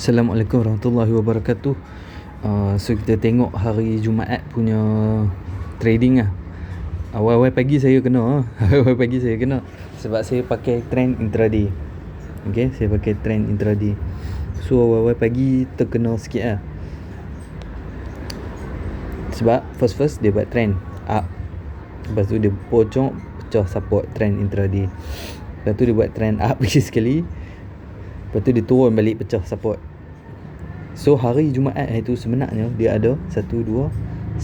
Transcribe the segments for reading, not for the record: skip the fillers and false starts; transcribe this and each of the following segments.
Assalamualaikum warahmatullahi wabarakatuh. So kita tengok hari Jumaat punya trading lah. Awal-awal pagi saya kena sebab saya pakai trend intraday. Okay, saya pakai trend intraday. So awal-awal pagi terkena sikit lah. Sebab first dia buat trend up, lepas tu dia pecah support trend intraday. Lepas tu dia buat trend up lagi sekali, lepas tu dia turun balik pecah support. So hari Jumaat itu sebenarnya dia ada 1, 2,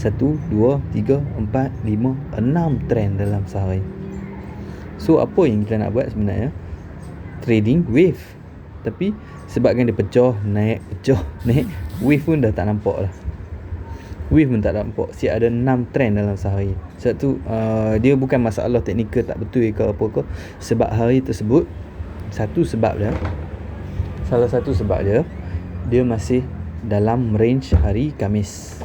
3, 4, 5, 6 trend dalam sehari. So apa yang kita nak buat sebenarnya? Trading wave. Tapi sebabkan dia pecah naik, wave pun dah tak nampak lah. Wave pun tak nampak. Siap ada 6 trend dalam sehari. Sebab tu dia bukan masalah teknikal tak betul ke apa ke. Sebab hari tersebut, salah satu sebab dia masih dalam range hari Khamis.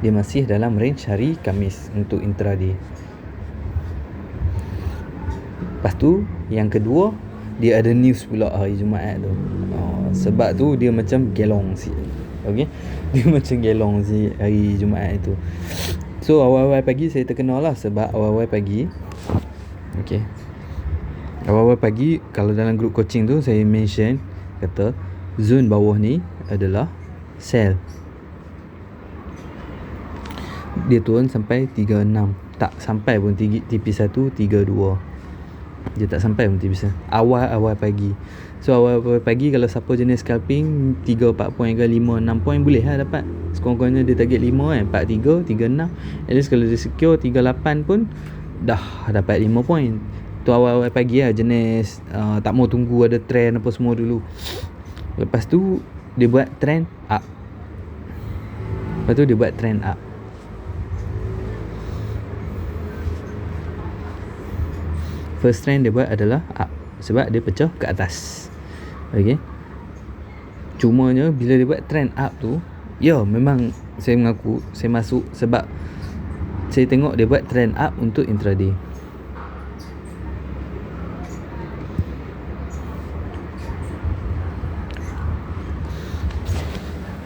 Dia masih dalam range hari Khamis untuk intraday. Lepas tu yang kedua, dia ada news pula hari Jumaat tu. Sebab tu dia macam gelong sikit. Okey. Dia macam gelong sikit hari Jumaat itu. So awal-awal pagi saya terkenal lah. Sebab awal-awal pagi, okey, awal-awal pagi kalau dalam group coaching tu saya mention, kata zone bawah ni adalah sell. Dia turun sampai 36. Tak sampai pun TP1 32. Dia tak sampai pun TP1 awal pagi. So awal pagi kalau siapa jenis scalping 3-4 poin ke 5-6 poin boleh lah dapat. Sekurang-kurangnya dia target 5 kan, 4-3, 3-6. At least kalau dia secure 3-8 pun dah dapat 5 poin. Tu awal pagi lah, jenis tak mau tunggu ada trend apa semua dulu. Lepas tu dia buat trend up. First trend dia buat adalah up sebab dia pecah ke atas. Okey. Cumanya bila dia buat trend up tu, ya memang saya mengaku saya masuk sebab saya tengok dia buat trend up untuk intraday.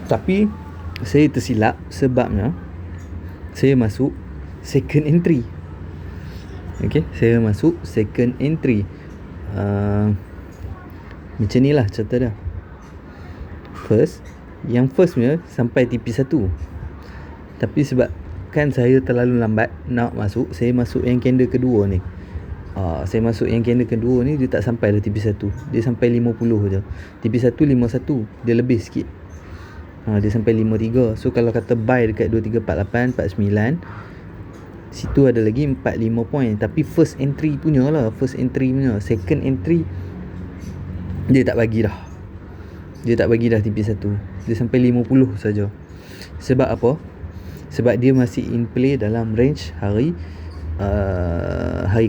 Tapi saya tersilap sebabnya saya masuk second entry. Okey, saya masuk second entry. Macam ni lah cerita dia. Yang first punya sampai TP1. Tapi sebab kan saya terlalu lambat nak masuk, saya masuk yang candle kedua ni. Saya masuk yang candle kedua ni, dia tak sampai dah TP1. Dia sampai 50 je. TP1 51, dia lebih sikit. Dia sampai 53. So kalau kata buy dekat 2348, 49, situ ada lagi 45 poin. Tapi first entry punya. Second entry dia tak bagi dah TP1. Dia sampai 50 saja. Sebab apa? Sebab dia masih in play dalam range hari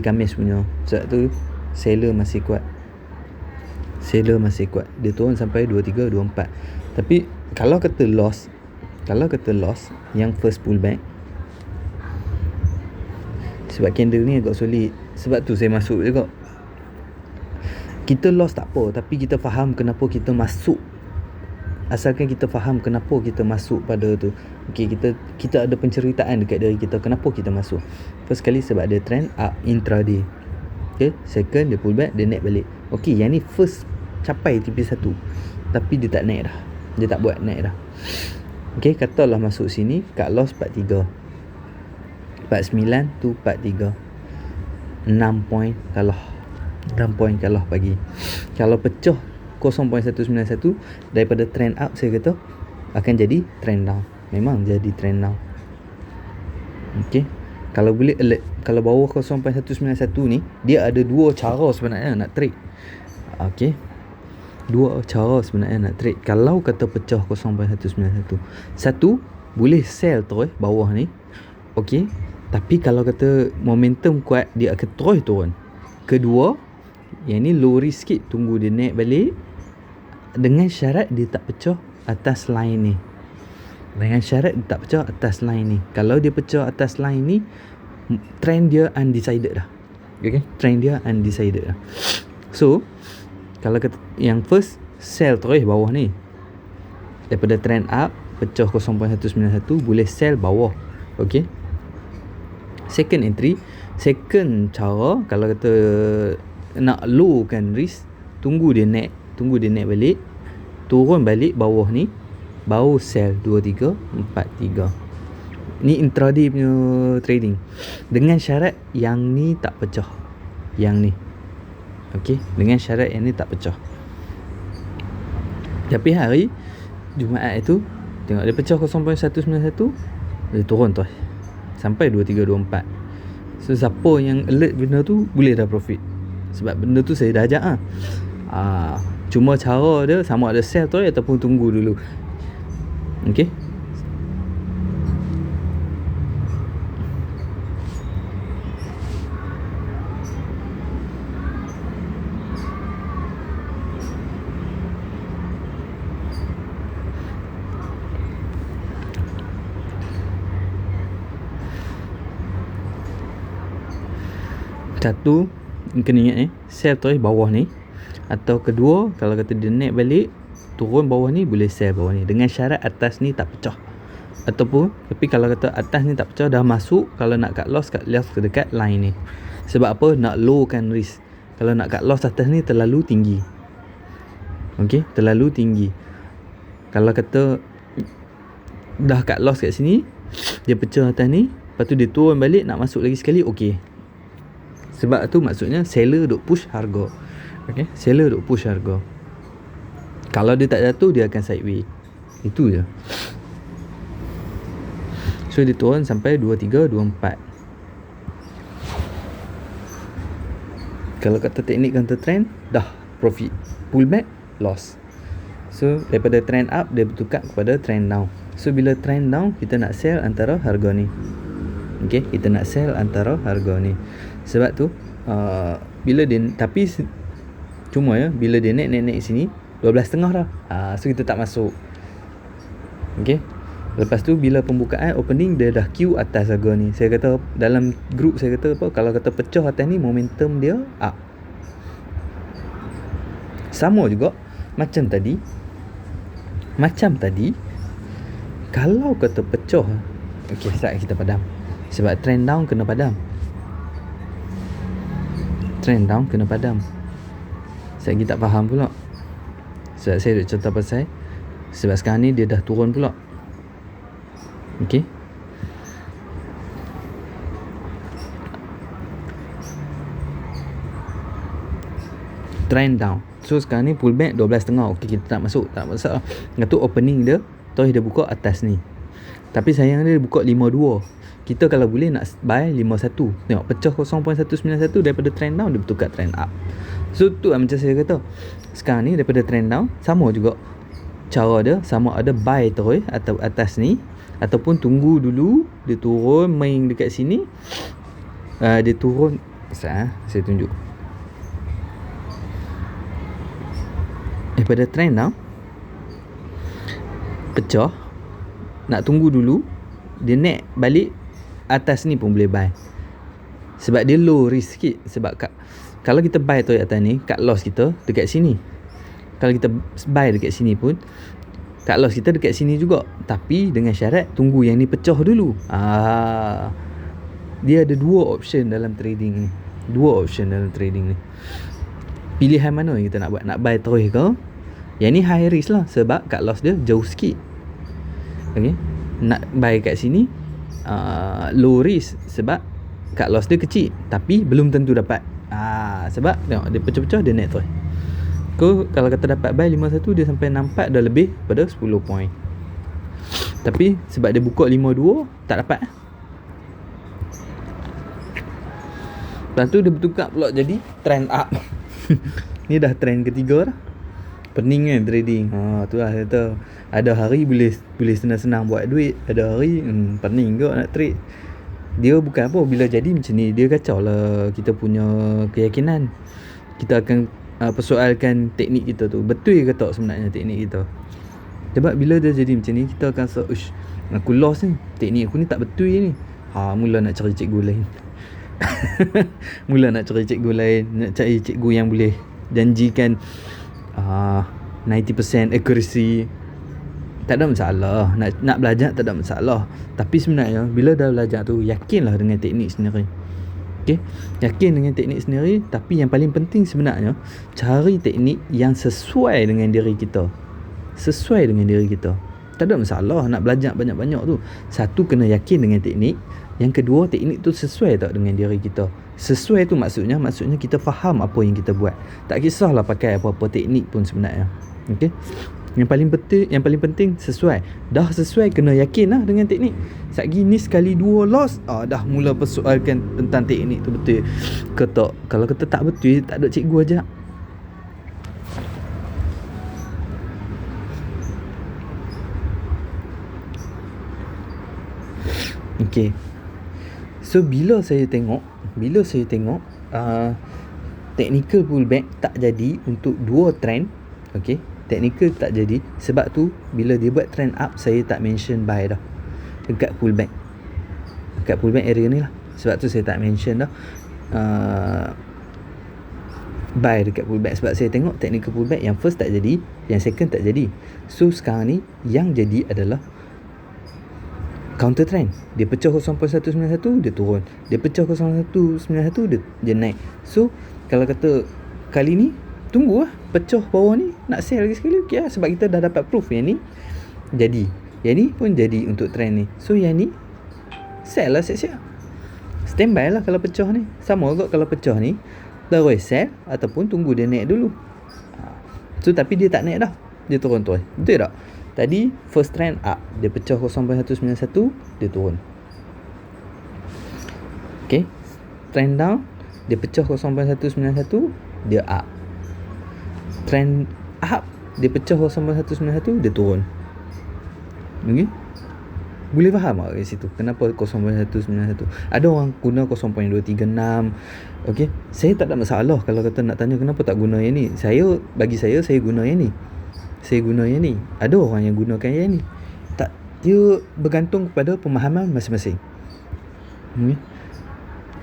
Khamis punya. Sebab tu seller masih kuat. Dia turun sampai 23, 24. Tapi kalau kata loss yang first pullback, sebab candle ni agak solid, sebab tu saya masuk juga. Kita loss tak apa, tapi kita faham kenapa kita masuk. Asalkan kita faham kenapa kita masuk pada tu. Okey, kita ada penceritaan dekat diri kita kenapa kita masuk. First kali sebab dia trend up intraday. Okey, second dia pullback, dia naik balik. Okey, yang ni first capai TP1 tapi dia tak naik dah. Dia tak buat naik dah. Okey, katalah masuk sini cut loss 43. 49 tu 43. 6 poin kalah pagi. Kalau pecah 0.191 daripada trend up, saya kata akan jadi trend down. Memang jadi trend down. Okey. Kalau boleh alert, kalau bawah 0.191 ni, dia ada dua cara sebenarnya nak trade. Okey. Dua cara sebenarnya nak trade. Kalau kata pecah 0.191, satu, boleh sell terus bawah ni. Okey. Tapi kalau kata momentum kuat, dia akan terus turun. Kedua, yang ni low risk sikit, tunggu dia naik balik dengan syarat dia tak pecah atas line ni. Kalau dia pecah atas line ni, trend dia undecided dah. Okay? So kalau kata yang first sell terus bawah ni. Daripada trend up pecah 0.191 boleh sell bawah. Okey. Second entry, second cara kalau kata nak low kan risk, tunggu dia naik balik, turun balik bawah ni, baru sell 2 3 4 3. Ni intraday punya trading. Dengan syarat yang ni tak pecah. Yang ni. Okey, dengan syarat yang ni tak pecah. Tapi hari Jumaat itu tengok dia pecah 0.191, dia turun tu sampai 2324. So siapa yang alert benda tu boleh dah profit. Sebab benda tu saya dah ajak cuma cara dia sama ada sell tu ataupun tunggu dulu. Okey. Satu, kena ingat sell terus bawah ni. Atau kedua, kalau kata dia naik balik, turun bawah ni, boleh sell bawah ni. Dengan syarat atas ni tak pecah. Ataupun, tapi kalau kata atas ni tak pecah, dah masuk, kalau nak cut loss dekat line ni. Sebab apa? Nak lowkan risk. Kalau nak cut loss atas ni terlalu tinggi. Okey, terlalu tinggi. Kalau kata dah cut loss kat sini, dia pecah atas ni, lepas tu dia turun balik, nak masuk lagi sekali, okey. Sebab tu maksudnya seller duk push harga. Okay, seller duk push harga. Kalau dia tak jatuh, dia akan sideways. Itu je. So dia turun sampai 2324. Kalau kata teknik counter trend, dah profit. Pull back, loss. So daripada trend up, dia bertukar kepada trend down. So bila trend down, kita nak sell antara harga ni. Okay, kita nak sell antara harga ni. Sebab tu bila dia, tapi cuma bila dia naik sini 12.5 dah. So kita tak masuk. Okay. Lepas tu bila pembukaan opening, dia dah queue atas harga ni. Saya kata dalam group, saya kata apa, kalau kata pecah atas ni, momentum dia up. Sama juga macam tadi. Kalau kata pecah, okay, sekejap kita padam. Sebab trend down kena padam. Saya lagi tak faham pula. Sebab saya dah cerita pasal, sebab sekarang ni dia dah turun pula. Okey. Trend down. So sekarang ni pullback 12.5. Okey, kita tak masuk, tak masalah. Itu opening dia, terus dia buka atas ni. Tapi sayang dia buka 52. Kita kalau boleh nak buy 51. Tengok pecah 0.191 daripada trend down, dia bertukar trend up. So tu macam saya kata, sekarang ni daripada trend down, sama juga cara dia, sama ada buy terus atau atas ni, ataupun tunggu dulu dia turun main dekat sini. Dia turun, saya tunjuk. Daripada trend down pecah, nak tunggu dulu dia naik balik atas ni pun boleh buy. Sebab dia low risk sikit. Sebab kalau kita buy tu atas ni, cut loss kita dekat sini. Kalau kita buy dekat sini pun, cut loss kita dekat sini juga. Tapi dengan syarat tunggu yang ni pecah dulu. Dia ada dua option dalam trading ni. Pilihan mana yang kita nak buat? Nak buy terus ke? Yang ni high risk lah, sebab cut loss dia jauh sikit. Okay, nak buy kat sini low risk, sebab cut loss dia kecil, tapi belum tentu dapat. Sebab tengok dia pecah-pecah, dia naik terus. Kalau kata dapat buy 51, dia sampai nampak dah lebih pada 10 point. Tapi sebab dia buka 52, tak dapat. Lepas tu dia bertukar pula jadi trend up. Ni dah trend ketiga dah. Pening kan trading. Tu lah saya kata, ada hari boleh senang-senang buat duit, ada hari pening ke nak trade. Dia bukan apa, bila jadi macam ni, dia kacau lah kita punya keyakinan. Kita akan persoalkan teknik kita tu betul ke tak sebenarnya teknik kita. Sebab bila dia jadi macam ni, kita akan rasa, aku lost ni, teknik aku ni tak betul ni. Mula nak cari cikgu lain. Nak cari cikgu yang boleh janjikan 90% accuracy, tak ada masalah. Nak belajar tak ada masalah. Tapi sebenarnya bila dah belajar tu, yakinlah dengan teknik sendiri. Okey, yakin dengan teknik sendiri. Tapi yang paling penting sebenarnya, cari teknik yang sesuai dengan diri kita. Sesuai dengan diri kita. Tak ada masalah nak belajar banyak-banyak tu. Satu, kena yakin dengan teknik. Yang kedua, teknik tu sesuai tak dengan diri kita. Sesuai tu maksudnya kita faham apa yang kita buat. Tak kisahlah pakai apa-apa teknik pun sebenarnya. Okey. Yang paling penting sesuai. Dah sesuai, kena yakin lah dengan teknik. Satgi ni sekali dua lost, dah mula persoalkan tentang teknik tu betul ke tak. Kalau kata tak betul, tak ada cikgu ajak. Okey. So bila saya tengok technical pullback tak jadi untuk dua trend. Okey, technical tak jadi. Sebab tu bila dia buat trend up, saya tak mention buy dah dekat pullback area ni lah. Sebab tu saya tak mention dah buy dekat pullback. Sebab saya tengok technical pullback yang first tak jadi, yang second tak jadi. So sekarang ni yang jadi adalah counter trend. Dia pecah 0.191, dia turun. Dia pecah 0.191, dia naik. So kalau kata kali ni tunggu lah pecah bawah ni, nak sell lagi sekali, okey lah. Sebab kita dah dapat proof yang ni jadi, yang ni pun jadi untuk trend ni. So yang ni sell lah, siap-siap standby lah. Kalau pecah ni sama juga, kalau pecah ni terus sell ataupun tunggu dia naik dulu. So tapi dia tak naik dah, dia turun terus. Betul tak? Tadi first trend up, dia pecah 0.191, dia turun. Okay, trend down, dia pecah 0.191, dia up. Trend up, dia pecah 0.191, dia turun. Okay, boleh faham tak kat situ kenapa 0.191? Ada orang guna 0.236. Okay, saya tak ada masalah kalau kata nak tanya kenapa tak guna yang ni. Bagi saya guna yang ni. Saya guna yang ni. Ada orang yang gunakan yang ni. Tak, dia bergantung kepada pemahaman masing-masing.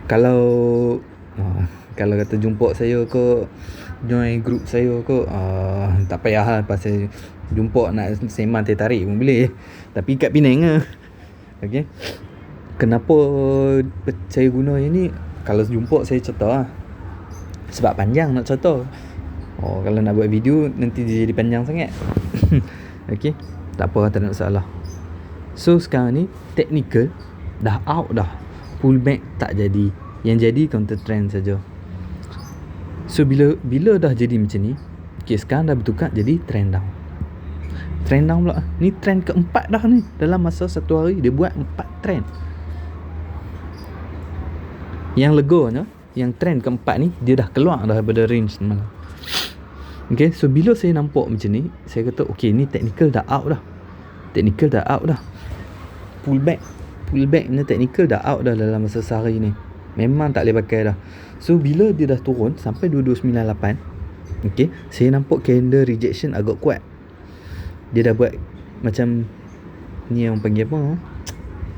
Kalau kata jumpa saya ke, join group saya ke, tak payah lah pasal jumpa nak sembang tarik pun boleh. Tapi kat Penang lah. Okay, kenapa saya guna yang ni? Kalau jumpa saya cerita lah, sebab panjang nak cerita. Kalau nak buat video nanti dia jadi panjang sangat. Okay, tak apa, tak ada masalah. So sekarang ni technical dah out dah, pullback tak jadi. Yang jadi counter trend saja. So bila dah jadi macam ni, okay, sekarang dah bertukar jadi trend down. Trend down pula. Ni trend keempat dah ni. Dalam masa satu hari dia buat 4 trend. Yang leganya, yang trend keempat ni dia dah keluar dah daripada range ni. Okay, so bila saya nampak macam ni, saya kata okay, ni technical dah out dah. Technical dah out dah. Pullback ni technical dah out dah dalam masa sehari ni. Memang tak boleh pakai dah. So bila dia dah turun sampai 2298, okay, saya nampak candle rejection agak kuat. Dia dah buat macam ni, yang panggil apa,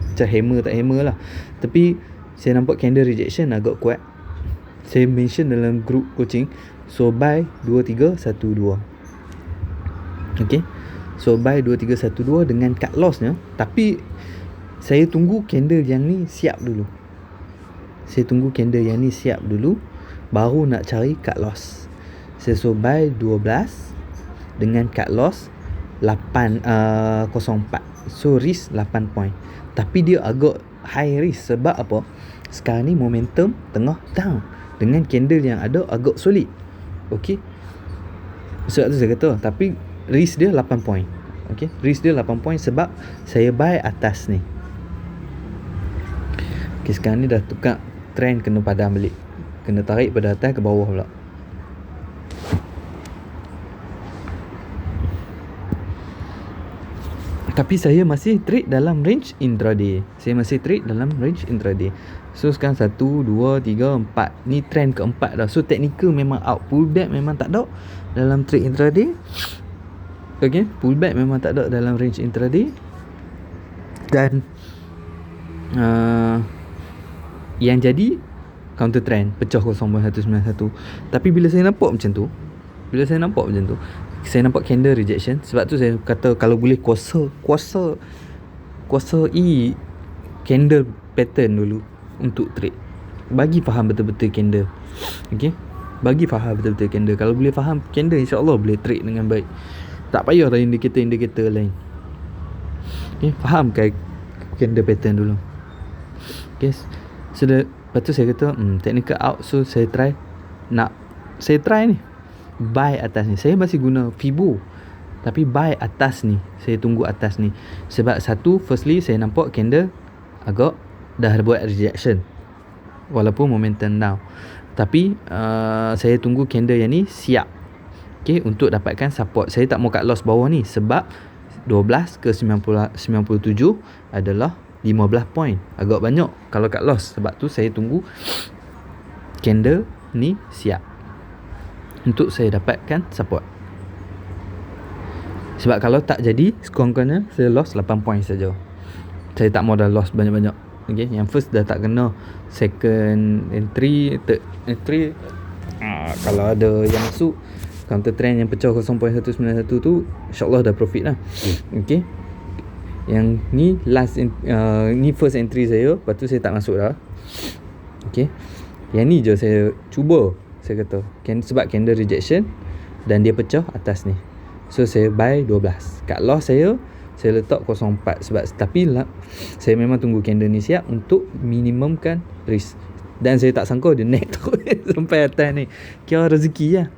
macam hammer tak hammer lah. Tapi saya nampak candle rejection agak kuat. Saya mention dalam group coaching. So buy 2312. Okay, so buy 2312 dengan cut lossnya. Tapi saya tunggu candle yang ni siap dulu. Baru nak cari cut loss. Saya so buy 12 dengan cut loss 804. So risk 8 point. Tapi dia agak high risk. Sebab apa? Sekarang ni momentum tengah down dengan candle yang ada agak solid. Okay, sebab tu saya kata, tapi risk dia 8 point. Okay, risk dia 8 point sebab saya buy atas ni. Okay, sekarang ni dah tukar trend, kena padam balik, kena tarik pada atas ke bawah pula. Tapi saya masih trade dalam range intraday. So sekarang 1, 2, 3, 4. Ni trend keempat dah. So technical memang out. Pullback memang tak ada dalam trade intraday. Okay, pullback memang tak ada dalam range intraday. Dan yang jadi counter trend, pecah 0.191. Tapi bila saya nampak macam tu, Saya nampak candle rejection. Sebab tu saya kata kalau boleh kuasai candle pattern dulu untuk trade. Bagi faham betul-betul candle. Okay, bagi faham betul-betul candle. Kalau boleh faham candle, insyaAllah boleh trade dengan baik. Tak payah lah indikator lain. Okay, fahamkan candle pattern dulu. Okay, so lepas tu saya kata technical out. So saya try ni buy atas ni. Saya masih guna Fibo, tapi buy atas ni. Saya tunggu atas ni. Sebab satu, firstly saya nampak candle agak dah buat rejection walaupun momentum down. Tapi saya tunggu candle yang ni siap, okay, untuk dapatkan support. Saya tak mau cut loss bawah ni sebab 12 ke 97 adalah 15 point. Agak banyak kalau cut loss. Sebab tu saya tunggu candle ni siap untuk saya dapatkan support. Sebab kalau tak jadi, sekurang-kurangnya saya loss 8 point saja. Saya tak mau dah loss banyak-banyak. Okay, yang first dah tak kena, second entry, third entry, kalau ada yang masuk counter trend yang pecah 0.191 tu, insyaAllah dah profit lah. Okay, yang ni last ni first entry saya. Lepas tu saya tak masuk dah. Okay, yang ni je saya cuba. Saya kata sebab candle rejection dan dia pecah atas ni, so saya buy 12. Cut loss saya letak 0.4 sebab saya memang tunggu candle ni siap untuk minimumkan risk. Dan saya tak sangka dia naik tu sampai atas ni. Kira rezeki lah.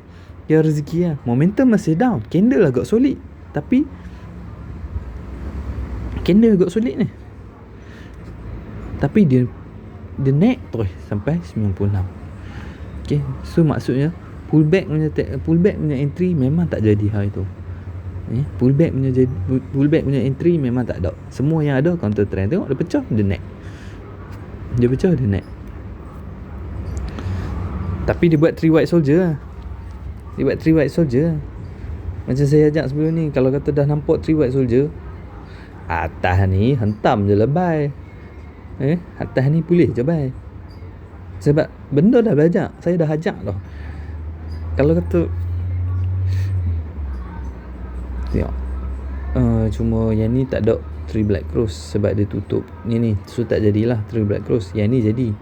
Momentum masih down, candle agak solid, tapi candle agak solid ni, tapi dia naik terus sampai 96. Okay, so maksudnya pullback punya entry memang tak jadi hari tu. Pullback punya entry memang tak ada. Semua yang ada counter trend. Tengok dia pecah, dia naik. Tapi dia buat 3 white soldier. Macam saya ajak sebelum ni, kalau kata dah nampak 3 white soldier, atas ni hentam je lah buy. Atas ni boleh je buy. Sebab benda dah belajar. Saya dah ajak dah. Kalau kata tengok, cuma yang ni tak ada 3 black cross sebab dia tutup ni, so tak jadilah 3 black cross. Yang ni jadi.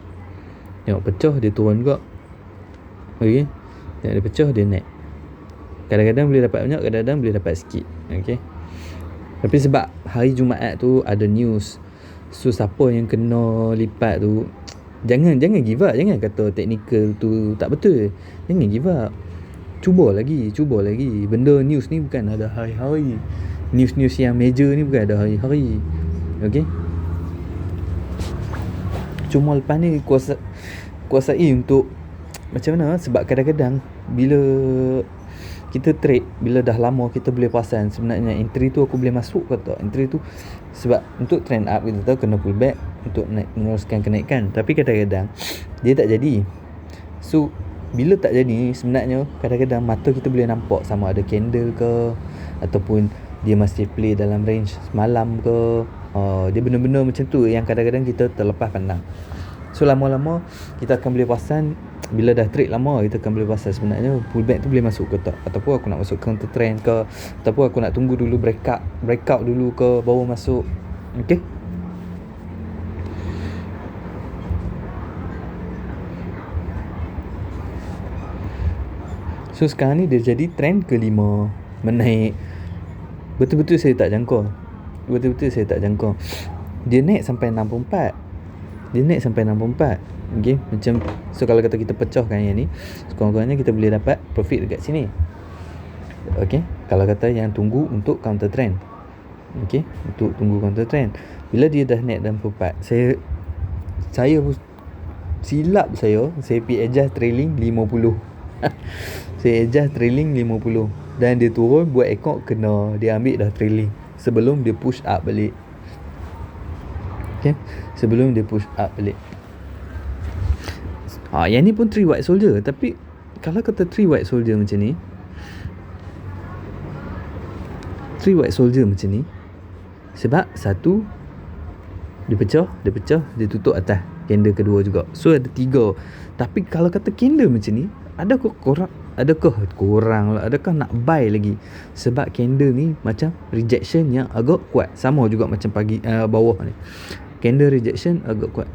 Tengok pecah, dia turun juga. Okay, yang dia pecah, dia naik. Kadang-kadang boleh dapat banyak, kadang-kadang boleh dapat sikit. Okay, tapi sebab hari Jumaat tu ada news, so siapa yang kena lipat tu, Jangan give up. Jangan kata technical tu tak betul. Jangan give up. Cuba lagi. Benda news ni bukan ada hari-hari. News yang major ni bukan ada hari-hari. Okay, cuma lepas ni kuasai untuk macam mana. Sebab kadang-kadang bila kita trade, bila dah lama kita boleh perasan sebenarnya entry tu aku boleh masuk ke tak. Entry tu sebab untuk trend up kita tahu kena pullback untuk meneruskan kenaikan, tapi kadang-kadang dia tak jadi. So bila tak jadi, sebenarnya kadang-kadang mata kita boleh nampak sama ada candle ke, ataupun dia masih play dalam range semalam ke. Dia benda-benda macam tu yang kadang-kadang kita terlepas pandang. So lama-lama kita akan boleh perasan. Bila dah trade lama, kita akan boleh perasan sebenarnya pullback tu boleh masuk ke tak, ataupun aku nak masuk counter trend ke, ataupun aku nak tunggu dulu breakout dulu ke baru masuk. Okay, so sekarang ni dia jadi trend kelima menaik. Betul-betul saya tak jangka. Dia naik sampai 64. Okay, macam so kalau kata kita pecahkan yang ni, sekurang-kurangnya kita boleh dapat profit dekat sini. Okay, kalau kata yang tunggu untuk counter trend. Okay, untuk tunggu counter trend. Bila dia dah naik 64, saya silap saya pergi adjust trailing 50. Saya adjust trailing 50 dan dia turun, buat ekor kena, dia ambil dah trailing sebelum dia push up balik. Okay, sebelum dia push up balik. Yang ni pun 3 white soldier. Tapi kalau kata 3 white soldier macam ni, sebab satu, dia pecah, dia tutup atas candle kedua juga. So ada 3. Tapi kalau kata candle macam ni, adakah kurang lah, adakah nak buy lagi? Sebab candle ni macam rejection yang agak kuat. Sama juga macam bawah ni, candle rejection agak kuat.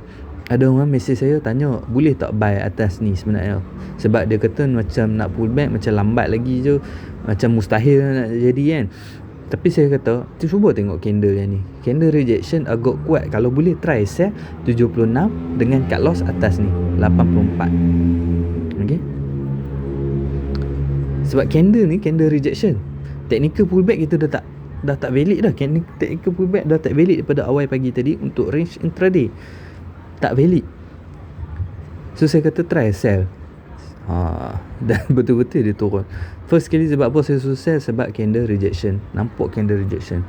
Ada orang mesej saya tanya, boleh tak buy atas ni sebenarnya? Sebab dia kata macam nak pull back macam lambat lagi je, macam mustahil nak jadi kan. Tapi saya kata, cuba tengok candle yang ni, candle rejection agak kuat. Kalau boleh try sell 76 dengan cut loss atas ni 84. Okay, sebab candle ni candle rejection, technical pullback kita dah tak valid dah. Technical pullback dah tak valid daripada awal pagi tadi untuk range intraday, tak valid. So saya kata try sell. Dan betul-betul dia turun. First kali sebab apa saya suruh sell? Sebab candle rejection. Nampak candle rejection,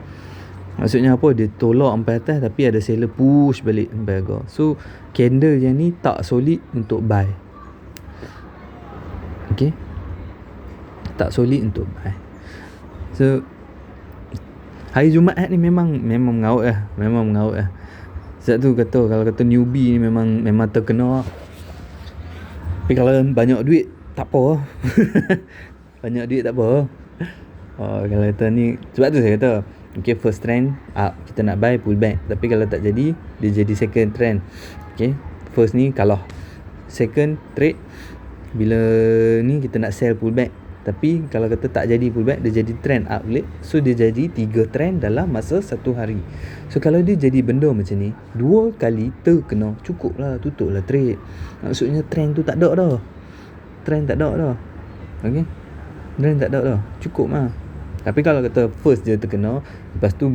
maksudnya apa? Dia tolak sampai atas tapi ada seller push balik sampai agak. So candle yang ni tak solid untuk buy. Okay, tak solid untuk buy. So hari Jumaat ni memang mengaut lah. Sebab tu kata, kalau kata newbie ni memang terkena. Tapi kalau banyak duit tak apa. Banyak duit tak apa. Kalau kata ni, sebab tu saya kata, okay, first trend up, kita nak buy, pull back. Tapi kalau tak jadi, dia jadi second trend. Okay, first ni kalah, second trade bila ni kita nak sell, pull back. Tapi kalau kata tak jadi pull back, dia jadi trend up balik. So dia jadi 3 trend dalam masa 1 hari. So kalau dia jadi benda macam ni 2 kali terkena, cukup lah, tutup lah trade. Maksudnya trend tu tak ada dah. Okay, trend tak ada dah, cukup lah. Tapi kalau kata first dia terkena, lepas tu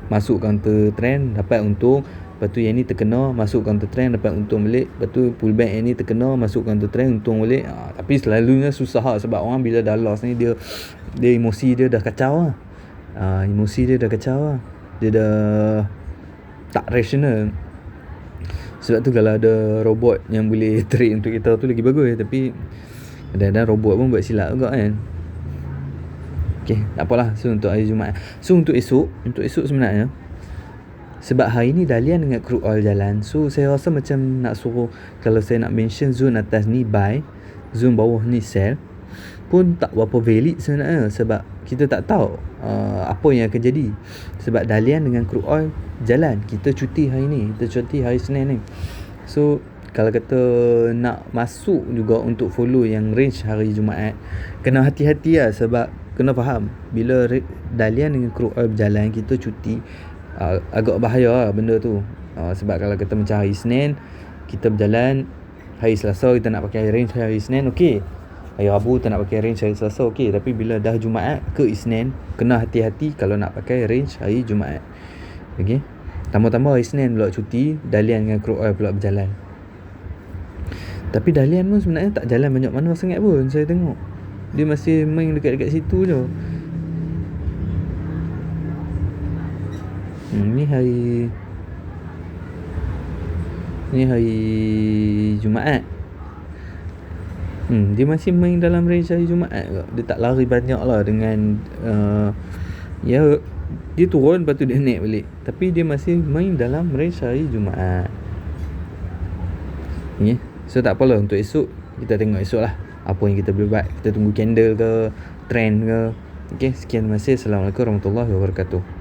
masuk counter trend, dapat untung. Lepas tu yang ni terkena, masuk counter trend, dapat untung balik. Lepas tu pullback yang ni terkena, masuk counter trend, untung balik. Tapi selalunya susah lah. Sebab orang bila dah loss ni, dia emosi dia dah kacau lah. Dia dah tak rational. Sebab tu kalau ada robot yang boleh trade untuk kita tu lagi bagus. Tapi kadang-kadang robot pun buat silap juga kan. Okay, tak apalah. So untuk hari Jumaat, so untuk esok sebenarnya, sebab hari ni Dalian dengan crude oil jalan, so saya rasa macam nak suruh, kalau saya nak mention zone atas ni buy, zone bawah ni sell, pun tak berapa valid sebenarnya. Sebab kita tak tahu apa yang akan jadi. Sebab Dalian dengan crude oil jalan, kita cuti hari ni, kita cuti hari Senin ni. So kalau kata nak masuk juga untuk follow yang range hari Jumaat, kena hati-hati lah. Sebab kena faham, bila Dalian dengan crude oil berjalan, kita cuti, agak bahaya lah benda tu. Sebab kalau kita macam hari Senin kita berjalan, hari Selasa kita nak pakai range hari Senin, okey. Hari Rabu kita nak pakai range hari Selasa, okey. Tapi bila dah Jumaat ke Isnin, kena hati-hati kalau nak pakai range hari Jumaat. Okey, tambah-tambah hari Senin pula cuti, Dalian dengan crude oil pula berjalan. Tapi Dalian pun sebenarnya tak jalan banyak mana sangat pun. Saya tengok dia masih main dekat-dekat situ je. Ni hari Jumaat. Dia masih main dalam range hari Jumaat ke. Dia tak lari banyak lah dengan dia turun lepas tu dia naik balik. Tapi dia masih main dalam range hari Jumaat. So tak apalah, untuk esok kita tengok esok lah apa yang kita boleh buat. Kita tunggu candle ke, trend ke. Okay, sekian, terima kasih. Assalamualaikum warahmatullahi wabarakatuh.